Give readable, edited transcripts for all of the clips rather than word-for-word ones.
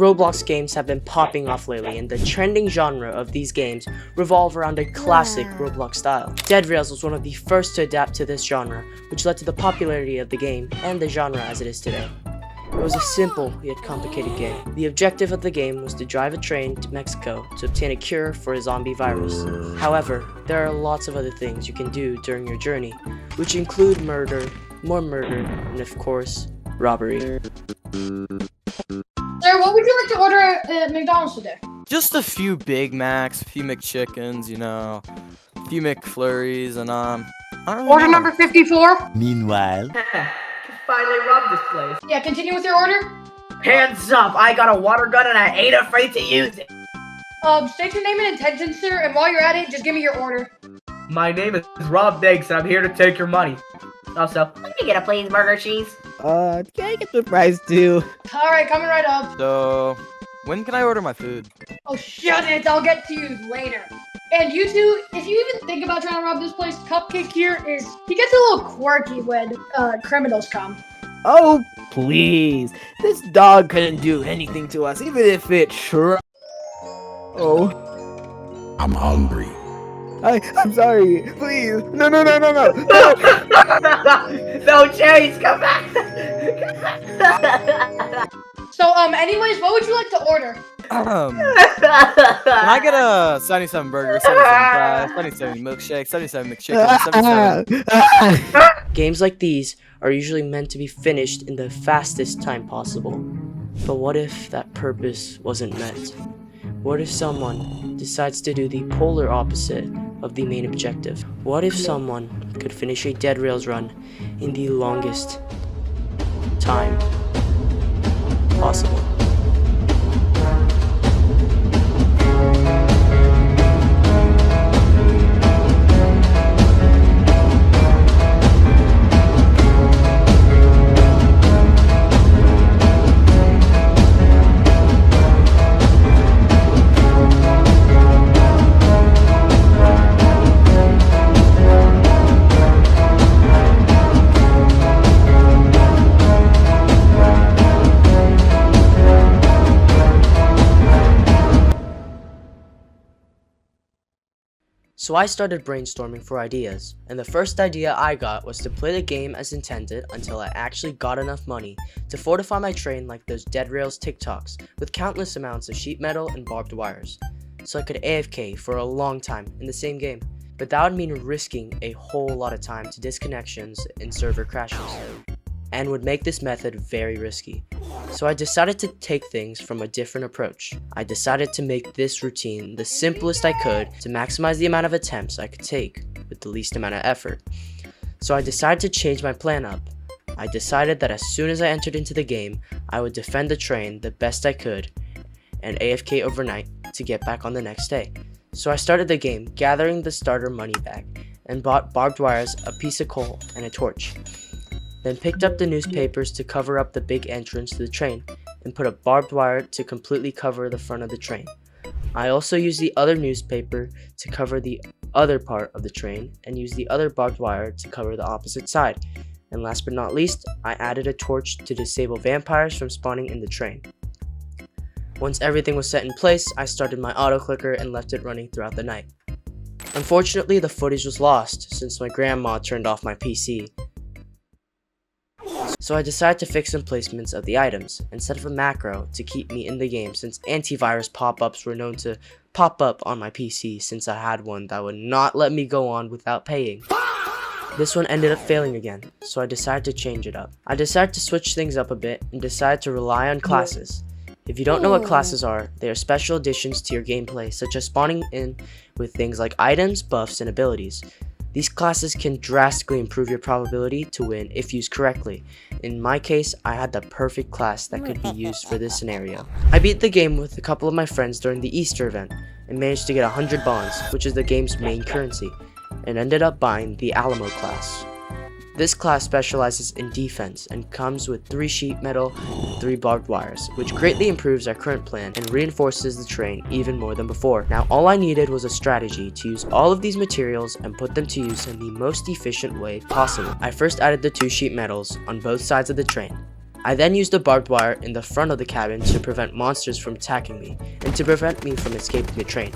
Roblox games have been popping off lately, and the trending genre of these games revolve around a classic Roblox style. Dead Rails was one of the first to adapt to this genre, which led to the popularity of the game and the genre as it is today. It was a simple yet complicated game. The objective of the game was to drive a train to Mexico to obtain a cure for a zombie virus. However, there are lots of other things you can do during your journey, which include murder, more murder, and of course, robbery. Sir, what would you like to order at McDonald's today? Just a few Big Macs, a few McChickens, a few McFlurries, and I don't really Order know. number 54? Meanwhile, Just finally robbed this place. Yeah, continue with your order. Hands up! I got a water gun and I ain't afraid to use it. State your name and intention, sir, and while you're at it, just give me your order. My name is Rob Diggs and I'm here to take your money. Also, let me get a please burger cheese. can I get the fries too? Alright, coming right up. So, when can I order my food? Oh, shut it, I'll get to you later. And you two, if you even think about trying to rob this place, Cupcake here he gets a little quirky when criminals come. Oh, please. This dog couldn't do anything to us, even if it Oh, I'm hungry. I'm sorry. Please. No. No, Chase, come back! So, anyways, what would you like to order? Can I get a 77 burger, 77 fries, 77 milkshake, 77 McChicken, 77... Games like these are usually meant to be finished in the fastest time possible. But what if that purpose wasn't met? What if someone decides to do the polar opposite of the main objective? What if someone could finish a Dead Rails run in the longest time possible? So I started brainstorming for ideas, and the first idea I got was to play the game as intended until I actually got enough money to fortify my train like those Dead Rails TikToks with countless amounts of sheet metal and barbed wires, so I could AFK for a long time in the same game. But that would mean risking a whole lot of time to disconnections and server crashes, and would make this method very risky. So I decided to take things from a different approach. I decided to make this routine the simplest I could to maximize the amount of attempts I could take with the least amount of effort. So I decided to change my plan up. I decided that as soon as I entered into the game, I would defend the train the best I could and AFK overnight to get back on the next day. So I started the game gathering the starter money back and bought barbed wires, a piece of coal, and a torch. Then picked up the newspapers to cover up the big entrance to the train, and put a barbed wire to completely cover the front of the train. I also used the other newspaper to cover the other part of the train, and used the other barbed wire to cover the opposite side. And last but not least, I added a torch to disable vampires from spawning in the train. Once everything was set in place, I started my auto clicker and left it running throughout the night. Unfortunately, the footage was lost since my grandma turned off my PC. So I decided to fix some placements of the items and set up a macro to keep me in the game, since antivirus pop-ups were known to pop up on my PC since I had one that would not let me go on without paying. This one ended up failing again, so I decided to change it up. I decided to switch things up a bit and decided to rely on classes. If you don't know what classes are, they are special additions to your gameplay, such as spawning in with things like items, buffs, and abilities. These classes can drastically improve your probability to win if used correctly. In my case, I had the perfect class that could be used for this scenario. I beat the game with a couple of my friends during the Easter event and managed to get 100 bonds, which is the game's main currency, and ended up buying the Alamo class. This class specializes in defense and comes with 3 sheet metal and 3 barbed wires, which greatly improves our current plan and reinforces the train even more than before. Now all I needed was a strategy to use all of these materials and put them to use in the most efficient way possible. I first added the 2 sheet metals on both sides of the train. I then used a barbed wire in the front of the cabin to prevent monsters from attacking me and to prevent me from escaping the train.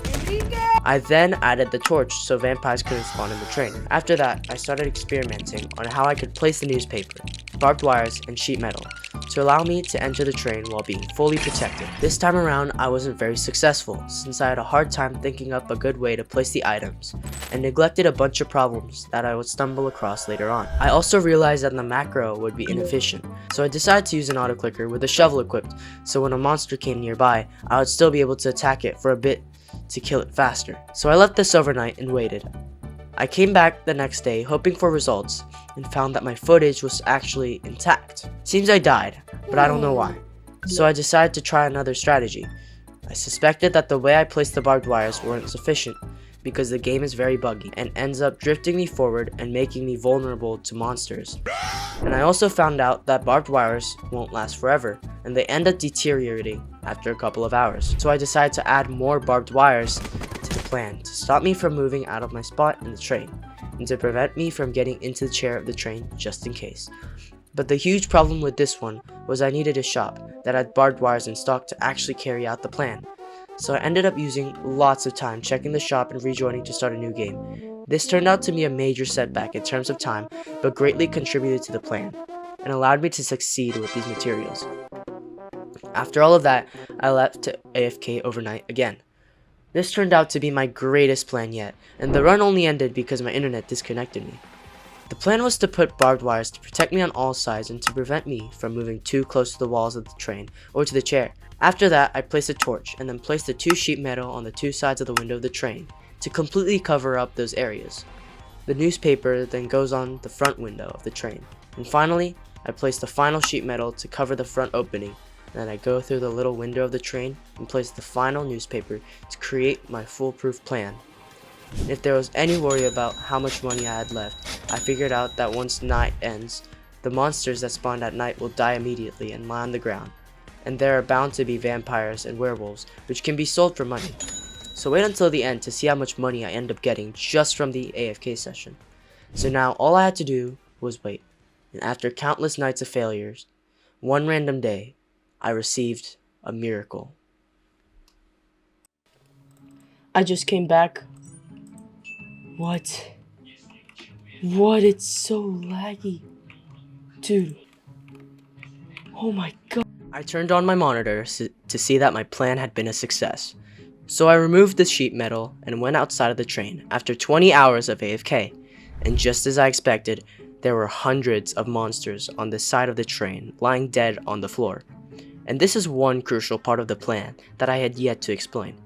I then added the torch so vampires couldn't spawn in the train. After that, I started experimenting on how I could place the newspaper, barbed wires, and sheet metal to allow me to enter the train while being fully protected. This time around, I wasn't very successful since I had a hard time thinking up a good way to place the items and neglected a bunch of problems that I would stumble across later on. I also realized that the macro would be inefficient, so I decided to use an auto clicker with a shovel equipped so when a monster came nearby, I would still be able to attack it for a bit to kill it faster. So I left this overnight and waited. I came back the next day hoping for results and found that my footage was actually intact. Seems I died, but I don't know why. So I decided to try another strategy. I suspected that the way I placed the barbed wires weren't sufficient because the game is very buggy and ends up drifting me forward and making me vulnerable to monsters. And I also found out that barbed wires won't last forever and they end up deteriorating after a couple of hours. So I decided to add more barbed wires to the plan to stop me from moving out of my spot in the train and to prevent me from getting into the chair of the train just in case. But the huge problem with this one was I needed a shop that had barbed wires in stock to actually carry out the plan. So I ended up using lots of time checking the shop and rejoining to start a new game. This turned out to be a major setback in terms of time, but greatly contributed to the plan, and allowed me to succeed with these materials. After all of that, I left to AFK overnight again. This turned out to be my greatest plan yet, and the run only ended because my internet disconnected me. The plan was to put barbed wires to protect me on all sides and to prevent me from moving too close to the walls of the train or to the chair. After that, I placed a torch and then placed the 2 sheet metal on the 2 sides of the window of the train to completely cover up those areas. The newspaper then goes on the front window of the train. And finally, I placed the final sheet metal to cover the front opening. Then I go through the little window of the train and place the final newspaper to create my foolproof plan. If there was any worry about how much money I had left, I figured out that once night ends, the monsters that spawned at night will die immediately and lie on the ground. And there are bound to be vampires and werewolves, which can be sold for money. So wait until the end to see how much money I end up getting just from the AFK session. So now all I had to do was wait. And after countless nights of failures, one random day, I received a miracle. I just came back. What? It's so laggy. Dude. Oh my god. I turned on my monitor to see that my plan had been a success. So I removed the sheet metal and went outside of the train after 20 hours of AFK. And just as I expected, there were hundreds of monsters on the side of the train lying dead on the floor. And this is one crucial part of the plan that I had yet to explain.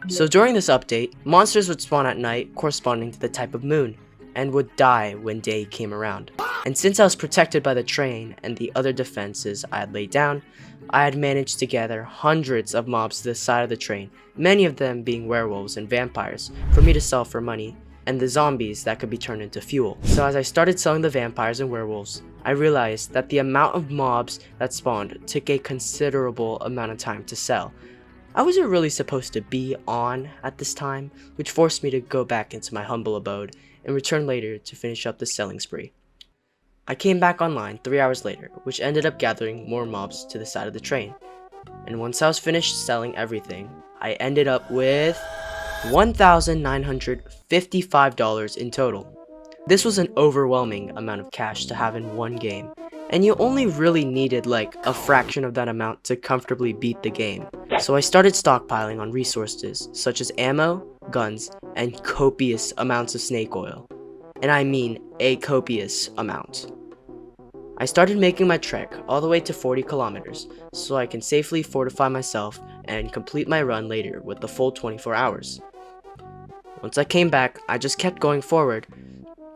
So during this update, monsters would spawn at night corresponding to the type of moon, and would die when day came around. And since I was protected by the train and the other defenses I had laid down, I had managed to gather hundreds of mobs to the side of the train, many of them being werewolves and vampires, for me to sell for money, and the zombies that could be turned into fuel. So as I started selling the vampires and werewolves, I realized that the amount of mobs that spawned took a considerable amount of time to sell. I wasn't really supposed to be on at this time, which forced me to go back into my humble abode and return later to finish up the selling spree. I came back online 3 hours later, which ended up gathering more mobs to the side of the train. And once I was finished selling everything, I ended up with $1,955 in total. This was an overwhelming amount of cash to have in one game, and you only really needed like a fraction of that amount to comfortably beat the game. So I started stockpiling on resources such as ammo, guns, and copious amounts of snake oil. And I mean a copious amount. I started making my trek all the way to 40 kilometers so I can safely fortify myself and complete my run later with the full 24 hours. Once I came back, I just kept going forward,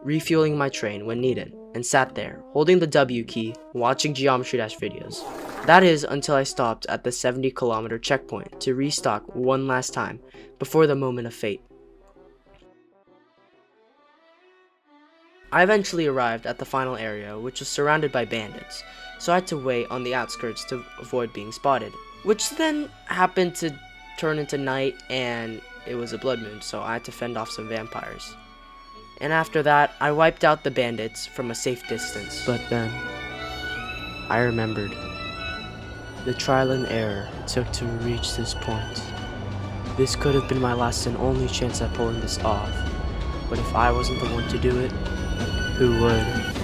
refueling my train when needed, and sat there, holding the W key, watching Geometry Dash videos. That is until I stopped at the 70-kilometer checkpoint to restock one last time, before the moment of fate. I eventually arrived at the final area, which was surrounded by bandits, so I had to wait on the outskirts to avoid being spotted, which then happened to turn into night and it was a blood moon, so I had to fend off some vampires. And after that, I wiped out the bandits from a safe distance. But then, I remembered the trial and error it took to reach this point. This could have been my last and only chance at pulling this off, but if I wasn't the one to do it, who would?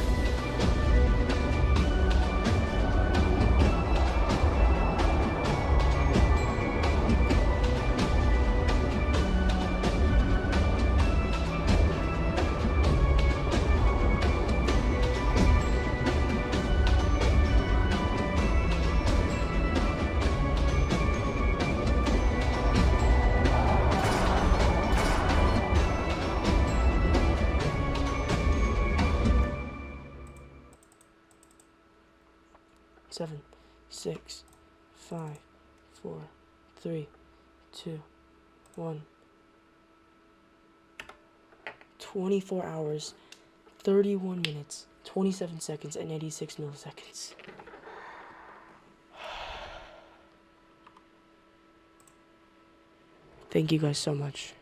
Seven, 6, 5, 4, 3, 2, 1. 24 hours, 31 minutes, 27 seconds, and 86 milliseconds. Thank you guys so much.